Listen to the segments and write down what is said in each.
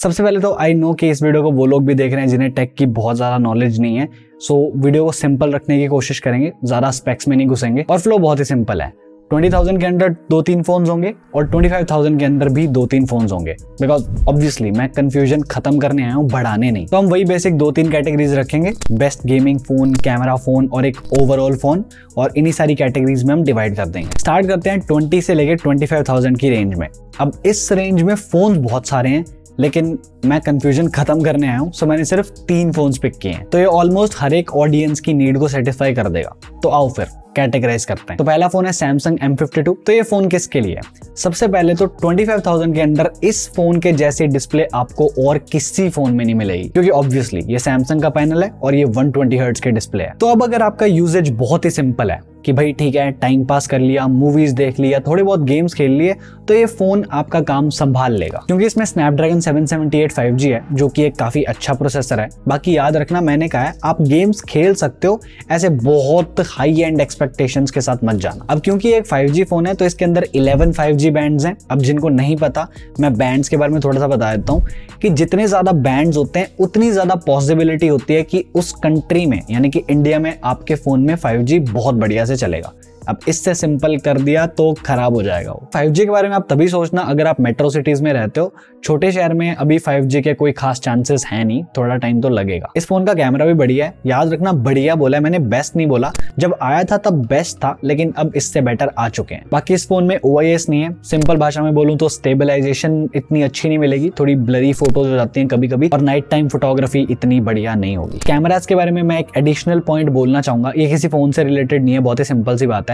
सबसे पहले तो आई नो कि इस वीडियो को वो लोग भी देख रहे हैं जिन्हें टेक की बहुत ज़्यादा नॉलेज नहीं है, सो वीडियो को सिंपल रखने की कोशिश करेंगे, ज़्यादा स्पेक्स में नहीं घुसेंगे और फ्लो बहुत ही सिंपल है। 20,000 के अंदर 2-3 फोन्स होंगे और 25,000 के अंदर भी 2-3 फोन्स होंगे, बिकॉज ऑब्वियसली मैं कंफ्यूजन खत्म करने आया हूँ, बढ़ाने नहीं। तो हम वही बेसिक 2-3 कैटेगरीज रखेंगे, best gaming phone, camera phone और एक ओवरऑल फोन, और इन्हीं सारी कैटेगरीज में हम डिवाइड कर देंगे। स्टार्ट करते हैं 20 से लेके 25,000 की रेंज में। अब इस रेंज में फोन्स बहुत सारे हैं, लेकिन मैं कंफ्यूजन खत्म करने आया हूं, सो मैंने सिर्फ 3 फोन्स पिक किए हैं, तो ये ऑलमोस्ट हर एक ऑडियंस की नीड को सेटिस्फाई कर देगा। तो आओ फिर कैटेगराइज करते हैं। तो पहला फोन है Samsung M52। तो ये फोन किसके लिए है? सबसे पहले तो 25,000 के अंदर इस फोन के जैसी डिस्प्ले आपको और किसी फोन में नहीं मिलेगी, क्योंकि ऑब्वियसली ये Samsung का पैनल है और ये 120 हर्ट्ज के डिस्प्ले है। तो अब अगर आपका यूजेज बहुत ही सिंपल है कि भाई ठीक है, टाइम पास कर लिया, मूवीज देख लिया, थोड़े बहुत गेम्स खेल लिए, तो ये फोन आपका काम संभाल लेगा, क्योंकि इसमें Snapdragon 778 5G है, जो कि एक काफी अच्छा प्रोसेसर है। बाकी याद रखना, मैंने कहा है आप गेम्स खेल सकते हो, ऐसे बहुत हाई एंड एक्सपेक्टेशंस के साथ मत जाना। अब क्योंकि एक 5G फोन है तो इसके अंदर 11 5G बैंड्स हैं। अब जिनको नहीं पता, मैं बैंड्स के बारे में थोड़ा सा बता देता हूँ कि जितने ज्यादा बैंड्स होते हैं उतनी ज्यादा पॉसिबिलिटी होती है कि उस कंट्री में, यानी कि इंडिया में, आपके फोन में 5G बहुत बढ़िया से चलेगा। अब इससे सिंपल कर दिया तो खराब हो जाएगा वो। 5G के बारे में आप तभी सोचना अगर आप मेट्रो सिटीज में रहते हो। छोटे शहर में अभी 5G के कोई खास चांसेस है नहीं, थोड़ा टाइम तो लगेगा। इस फोन का कैमरा भी बढ़िया है, याद रखना बढ़िया बोला है मैंने, बेस्ट नहीं बोला। जब आया था तब बेस्ट था, लेकिन अब इससे बेटर आ चुके हैं। बाकी इस फोन में OIS नहीं है। सिंपल भाषा में बोलूं तो स्टेबलाइजेशन इतनी अच्छी नहीं मिलेगी, थोड़ी ब्लरी फोटोज हो जाती हैं कभी कभी, और नाइट टाइम फोटोग्राफी इतनी बढ़िया नहीं होगी। कैमरास के बारे में मैं एक एडिशनल पॉइंट बोलना चाहूंगा, ये किसी फोन से रिलेटेड नहीं है, बहुत ही सिंपल सी बात है।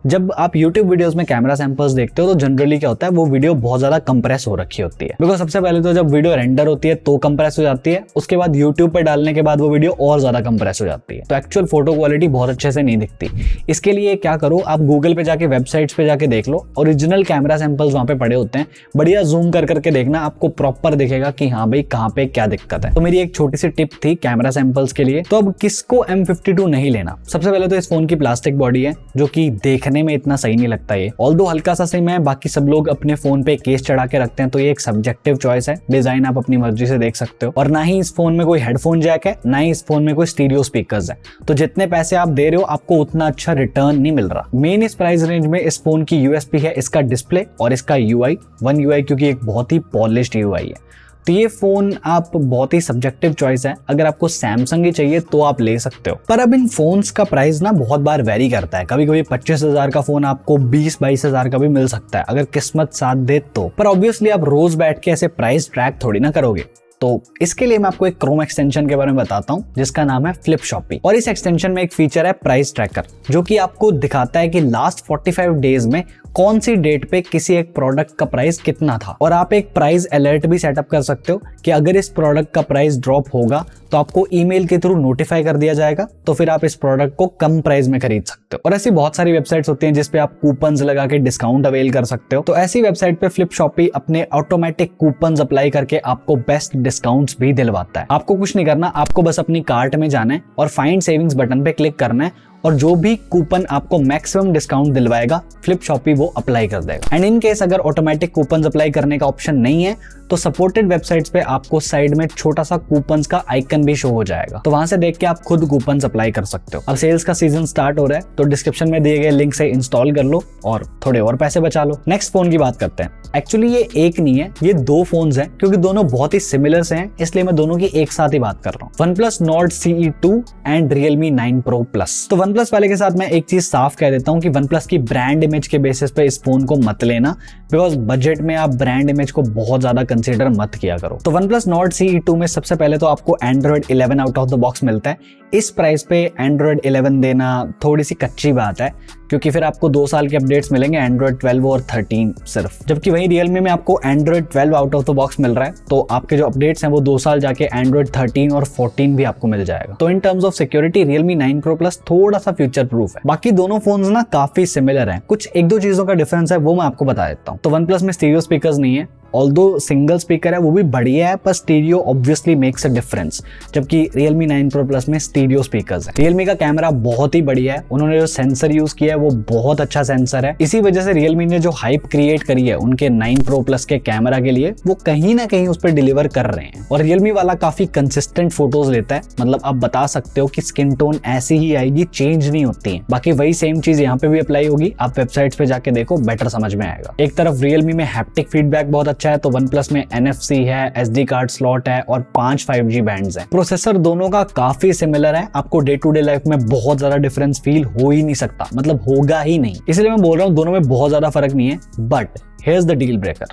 जब आप YouTube वीडियोस में कैमरा सैंपल्स देखते हो तो जनरली क्या होता है, वो वीडियो बहुत ज्यादा कंप्रेस हो रखी होती है। बिकॉज सबसे पहले तो जब वीडियो रेंडर होती है तो कंप्रेस हो जाती है, उसके बाद YouTube पे डालने के बाद वो वीडियो और ज्यादा कंप्रेस हो जाती है, तो एक्चुअल फोटो क्वालिटी बहुत अच्छे से नहीं दिखती। इसके लिए क्या करो, आप गूगल पे जाके, वेबसाइट्स पे जाके देख लो, ओरिजिनल कैमरा सैंपल्स वहां पे पड़े होते हैं, बढ़िया जूम कर करके देखना, आपको प्रॉपर दिखेगा कि हाँ भाई कहाँ पे क्या दिक्कत है। तो मेरी एक छोटी सी टिप थी कैमरा सैंपल्स के लिए। तो अब किसको M52 नहीं लेना? सबसे पहले तो इस फोन की प्लास्टिक बॉडी है, जो कि देखने में इतना सही नहीं लगता है, ऑल्दो हल्का सा सेम है। बाकी सब लोग अपने फोन पे केस चढ़ा के रखते हैं, तो ये एक सब्जेक्टिव चॉइस है। डिजाइन आप अपनी मर्जी से देख सकते हो। और ना ही इस फोन में कोई हेडफोन जैक है, ना ही इस फोन में कोई स्टीरियो स्पीकर्स है, तो जितने पैसे आप दे रहे हो आपको उतना अच्छा रिटर्न नहीं मिल रहा। मेन इस प्राइस रेंज में इस फोन की USP है इसका डिस्प्ले और इसका UI, वन UI, क्योंकि एक बहुत ही पॉलिश्ड UI है। तो ये फोन आप बहुत ही सब्जेक्टिव चॉइस है, अगर आपको सैमसंग ही चाहिए तो आप ले सकते हो। पर अब इन फोन्स का प्राइस ना बहुत बार वेरी करता है, कभी कभी 25,000 का फोन आपको 20-22,000 का भी मिल सकता है, अगर किस्मत साथ दे तो। पर ऑब्वियसली आप रोज बैठ के ऐसे प्राइस ट्रैक थोड़ी ना करोगे, तो इसके लिए मैं आपको एक क्रोम एक्सटेंशन के बारे में बताता हूं, जिसका नाम है FlipShoppy। और इस एक्सटेंशन में एक फीचर है प्राइस ट्रैकर, जो कि आपको दिखाता है कि लास्ट 45 डेज में कौन सी डेट पे किसी एक प्रोडक्ट का प्राइस कितना था। और आप एक प्राइस अलर्ट भी सेटअप कर सकते हो कि अगर इस प्रोडक्ट का प्राइस ड्रॉप होगा तो आपको ईमेल के थ्रू नोटिफाई कर दिया जाएगा, तो फिर आप इस प्रोडक्ट को कम प्राइस में खरीद सकते हो। और ऐसी बहुत सारी वेबसाइट्स होती हैं जिसपे आप कूपन्स लगा के डिस्काउंट अवेल कर सकते हो। तो ऐसी वेबसाइट पे FlipShoppy अपने ऑटोमेटिक कूपन्स अप्लाई करके आपको बेस्ट डिस्काउंट्स भी दिलवाता है। आपको कुछ नहीं करना, आपको बस अपनी कार्ट में जाना है और फाइंड सेविंग्स बटन पे क्लिक करना है, और जो भी कूपन आपको मैक्सिमम डिस्काउंट दिलवाएगा FlipShoppy वो अप्लाई कर देगा। एंड इन केस अगर ऑटोमेटिक कूपन अप्लाई करने का ऑप्शन नहीं है तो सपोर्टेड वेबसाइट्स पे आपको साइड में छोटा सा कूपन्स का आइकन भी शो हो जाएगा, तो वहां से देख के आप खुद कूपन्स अप्लाई कर सकते हो। अब सेल्स का सीजन स्टार्ट हो रहा है, तो डिस्क्रिप्शन में दिए गए लिंक से इंस्टॉल कर लो और थोड़े और पैसे बचा लो। नेक्स्ट फोन की बात करते हैं। एक्चुअली ये एक नहीं है, ये 2 फोन्स हैं, क्योंकि दोनों बहुत ही सिमिलर से हैं, इसलिए मैं दोनों की एक साथ ही बात कर रहा हूँ। OnePlus Nord CE2 and Realme 9 Pro Plus। तो OnePlus वाले के साथ मैं एक चीज साफ कह देता हूँ कि OnePlus की ब्रांड इमेज के बेसिस पे इस फोन को मत लेना, बिकॉज बजट में आप ब्रांड इमेज को बहुत ज्यादा कंसीडर मत किया करो। तो OnePlus Nord CE2 में सबसे पहले तो आपको Android 11 out of the box मिलता है। इस प्राइस पे Android 11 देना थोड़ी सी कच्ची बात है, क्योंकि फिर आपको 2 साल के अपडेट्स मिलेंगे Android 12 और 13 सिर्फ। जबकि वही Realme में आपको Android 12 out of the box मिल रहा है, तो आपके जो अपडेट्स हैं वो 2 साल जाके Android 13 और 14 भी आपको मिल जाएगा। तो in terms of security Realme 9 Pro Plus थोड़ा सा फ्यूचर प्रूफ है। बाकी दोनों फोन्स ना काफी सिमिलर हैं, कुछ 1-2 चीजों का डिफरेंस है वो मैं आपको बता देता हूँ। तो OnePlus में स्टीरियो स्पीकर्स नहीं है, ऑल्दो सिग्नल सिंगल स्पीकर है वो भी बढ़िया है, पर stereo obviously makes a difference, जबकि Realme 9 Pro Plus में स्टीरियो स्पीकर्स है। Realme का कैमरा बहुत ही बढ़िया है, उन्होंने जो सेंसर यूज किया है वो बहुत अच्छा सेंसर है। इसी वजह से Realme ने जो हाइप क्रिएट करी है उनके 9 Pro Plus के कैमरा के लिए, वो कहीं ना कहीं उस पर डिलीवर कर रहे हैं। और Realme वाला काफी कंसिस्टेंट फोटोज लेता है, मतलब आप बता सकते हो कि स्किन टोन ऐसी ही आएगी, चेंज नहीं होती है। बाकी वही सेम चीज यहाँ पे भी अप्लाई होगी, आप वेबसाइट्स पे जाके देखो, बेटर समझ में आएगा। एक तरफ Realme में हैप्टिक फीडबैक बहुत अच्छा है, तो OnePlus में NFC है, SD कार्ड स्लॉट है और 5 5G बैंड्स हैं। प्रोसेसर दोनों का काफी सिमिलर है, आपको डे टू डे लाइफ में बहुत ज्यादा डिफरेंस फील हो ही नहीं सकता, मतलब होगा ही नहीं, इसलिए मैं बोल रहा हूँ दोनों में बहुत ज्यादा फर्क नहीं है। But here's the deal breaker,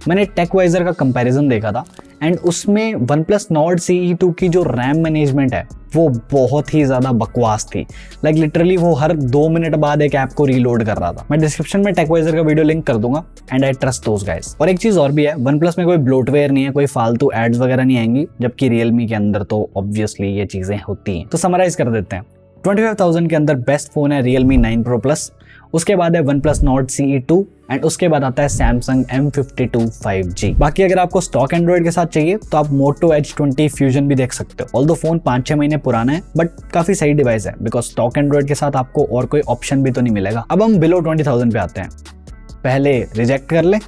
मैंने टेकवाइजर का कंपैरिजन देखा था एंड उसमें OnePlus Nord CE2 की जो रैम मैनेजमेंट है वो बहुत ही ज्यादा बकवास थी। लाइक लिटरली वो हर 2 मिनट बाद एक ऐप को रीलोड कर रहा था। मैं डिस्क्रिप्शन में टेकवाइजर का वीडियो लिंक कर दूंगा and I trust those guys. और एक चीज और भी है, OnePlus में कोई ब्लोटवेयर नहीं है, कोई फालतू एड्स वगैरह नहीं आएंगी, जबकि Realme के अंदर तो ऑब्वियसली ये चीजें होती हैं। तो समराइज कर देते हैं, 25,000 के अंदर बेस्ट फोन है Realme 9 Pro Plus, उसके बाद है OnePlus Nord CE2 एंड उसके बाद आता है Samsung M52 5G। बाकी अगर आपको स्टॉक एंड्रॉइड के साथ चाहिए तो आप Moto Edge 20 Fusion भी देख सकते हो। ऑल्दो फोन 5-6 महीने पुराना है, बट काफी सही डिवाइस है, बिकॉज स्टॉक एंड्रॉइड के साथ आपको और कोई ऑप्शन भी तो नहीं मिलेगा। अब हम बिलो 20,000 पे आते हैं। पहले रिजेक्ट कर ले,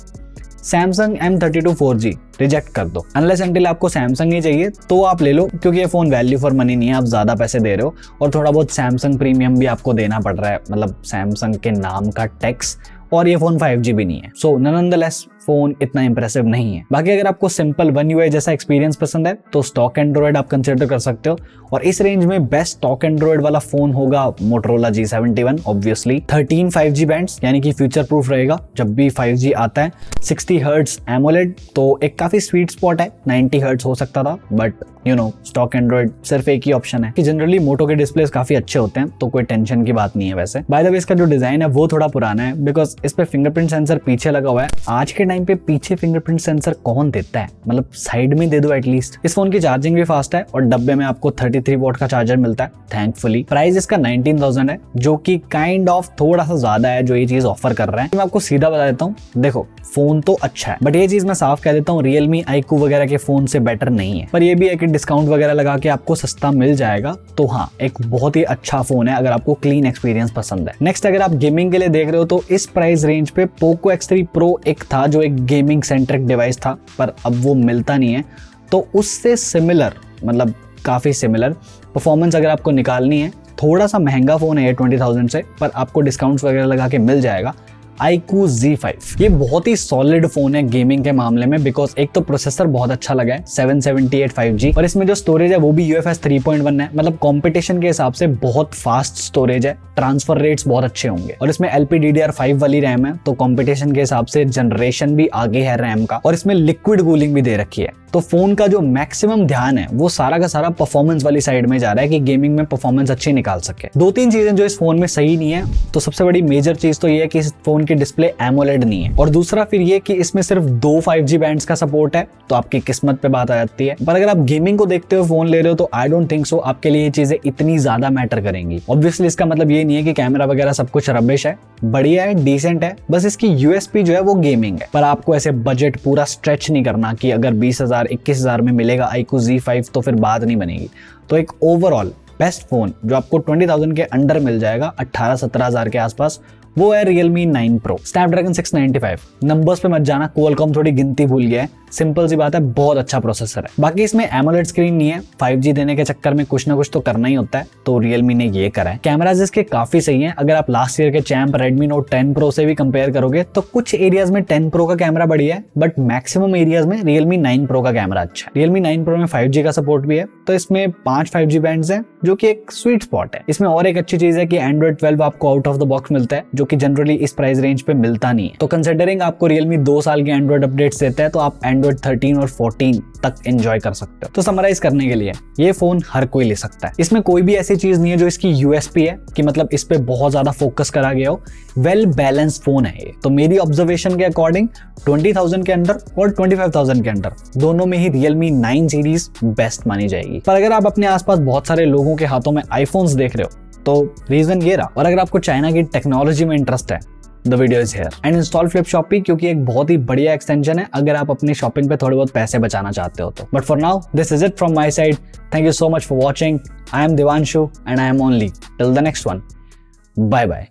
Samsung M32 4G रिजेक्ट कर दो। अनलेस अनटिल आपको सैमसंग ही चाहिए तो आप ले लो, क्योंकि ये फोन वैल्यू फॉर मनी नहीं है, आप ज्यादा पैसे दे रहे हो और थोड़ा बहुत सैमसंग प्रीमियम भी आपको देना पड़ रहा है, मतलब सैमसंग के नाम का टैक्स, और ये फोन 5G भी नहीं है। सो नॉनदलेस फोन इतना इंप्रेसिव नहीं है। बाकी अगर आपको सिंपल वन यूआई जैसा एक्सपीरियंस पसंद है तो स्टॉक एंड्रॉइड आप कंसिडर कर सकते हो, और इस रेंज में बेस्ट स्टॉक एंड्रॉइड वाला फोन होगा Motorola G71 obviously. 13 5G bands यानी कि फ्यूचर प्रूफ रहेगा जब भी 5G आता है। 60 हर्ट्ज एमोलेड तो एक काफी स्वीट स्पॉट है, 90 हर्ट्ज हो सकता था, but you know stock Android सिर्फ एक ही ऑप्शन है कि जनरली मोटो के डिस्प्लेस काफी अच्छे होते हैं, तो कोई टेंशन की बात नहीं है। वैसे बाय द वे इसका जो डिजाइन है वो थोड़ा पुराना है, बिकॉज इस पे फिंगरप्रिंट सेंसर पीछे लगा हुआ है। आज के टाइम पे पीछे फिंगरप्रिंट सेंसर कौन देता है, मतलब साइड में दे दो एटलीस्ट। इस फोन की चार्जिंग भी फास्ट है और डब्बे में आपको 33 वोट का चार्जर मिलता है थैंकफुली। प्राइस इसका 19,000 है, जो कि काइंड ऑफ थोड़ा सा ज्यादा है जो ये चीज ऑफर कर रहा है। मैं आपको सीधा बता देता हूँ, देखो फोन तो अच्छा है, बट ये चीज मैं साफ कह देता हूँ Realme iQOO वगैरह के फोन से बेटर नहीं है। पर ये भी है कि डिस्काउंट वगैरह लगा के आपको सस्ता मिल जाएगा, तो हाँ एक बहुत ही अच्छा फोन है अगर आपको क्लीन एक्सपीरियंस पसंद है। नेक्स्ट अगर आप गेमिंग के लिए देख रहे हो तो इस प्राइस रेंज पे Poco X3 Pro एक था जो एक गेमिंग सेंट्रिक डिवाइस था, पर अब वो मिलता नहीं है। तो उससे सिमिलर, मतलब काफी सिमिलर परफॉर्मेंस अगर आपको निकालनी है, थोड़ा सा महंगा फोन है ये 20,000 से, पर आपको डिस्काउंट्स वगैरह लगा के मिल जाएगा, iQOO Z5। ये बहुत ही सॉलिड फोन है गेमिंग के मामले में, बिकॉज एक तो प्रोसेसर बहुत अच्छा लगा है 778 5G, और इसमें जो स्टोरेज है वो भी UFS 3.1 है, मतलब कंपटीशन के हिसाब से बहुत फास्ट स्टोरेज है, ट्रांसफर रेट्स बहुत अच्छे होंगे। और इसमें LPDDR5 वाली रैम है, तो कंपटीशन के हिसाब से जनरेशन भी आगे है रैम का, और इसमें लिक्विड कूलिंग भी दे रखी है। तो फोन का जो मैक्सिमम ध्यान है वो सारा का सारा परफॉर्मेंस वाली साइड में जा रहा है कि गेमिंग में परफॉर्मेंस अच्छी निकाल सके। 2-3 चीजें जो इस फोन में सही नहीं है, तो सबसे बड़ी मेजर चीज तो ये है कि इस फोन की डिस्प्ले एमोलेड नहीं है, और दूसरा फिर ये कि इसमें सिर्फ 2 5G बैंड्स का सपोर्ट है, तो आपकी किस्मत पे बात आ जाती है। पर अगर आप गेमिंग को देखते हुए फोन ले रहे हो तो आई डोंट थिंक सो आपके लिए ये चीजें इतनी ज्यादा मैटर करेंगी। ऑब्वियसली इसका मतलब ये नहीं है कि कैमरा वगैरह सब कुछ रबिश है, बढ़िया है, डिसेंट है, बस इसकी USP जो है वो गेमिंग है। पर आपको ऐसे बजट पूरा स्ट्रेच नहीं करना कि अगर 20,000-21,000 में मिलेगा iQOO Z5 तो फिर बात नहीं बनेगी। तो एक ओवरऑल बेस्ट फोन जो आपको 20,000 के अंडर मिल जाएगा, 18-17,000 के आसपास, वो है Realme 9 Pro Snapdragon 695। नंबर्स पे मत जाना, Qualcomm थोड़ी गिनती भूल गया है, सिंपल सी बात है, बहुत अच्छा प्रोसेसर है। बाकी इसमें एमोलेड स्क्रीन नहीं है, 5G देने के चक्कर में कुछ ना कुछ तो करना ही होता है, तो Realme ने ये करा है। कैमराज इसके काफी सही हैं, अगर आप लास्ट ईयर के चैंप Redmi Note 10 Pro से भी कंपेयर करोगे तो कुछ एरियाज में 10 Pro का कैमरा बढ़िया है, बट मैक्सिमम एरियाज में Realme 9 Pro का कैमरा अच्छा है। Realme 9 Pro में 5G का सपोर्ट भी है, तो इसमें 5 5G बैंड्स हैं, जो कि एक स्वीट स्पॉट है। इसमें और एक अच्छी चीज है कि Android 12 आपको आउट ऑफ द बॉक्स मिलता है, जो कि जनरली इस प्राइस रेंज पे मिलता नहीं है। तो कंसिडरिंग आपको Realme 2 साल के Android अपडेट्स देता है, तो आप Android 13 और 14 तक एंजॉय कर सकते हो। तो समराइज करने के लिए ये फोन हर कोई ले सकता है, इसमें कोई भी ऐसी चीज नहीं है जो इसकी USP है कि मतलब इस पे बहुत ज्यादा फोकस करा गया हो। वेल बैलेंस्ड फोन है ये, तो मेरी ऑब्जर्वेशन के अकॉर्डिंग 20,000 के अंदर और 25,000 के अंदर दोनों में ही Realme 9 सीरीज बेस्ट मानी जाएगी। पर अगर आप अपने आसपास बहुत सारे लोगों के हाथों में iPhones देख रहे हो तो रीजन ये रहा। और अगर आपको चाइना की टेक्नोलॉजी में इंटरेस्ट है, the video is here. And install Flipshope क्योंकि एक बहुत ही बढ़िया एक्सटेंशन है अगर आप अपनी शॉपिंग पे थोड़े बहुत पैसे बचाना चाहते हो तो। But for now this is it from my side. Thank you so much for watching. I am Divanshu and I am only till the next one. Bye bye.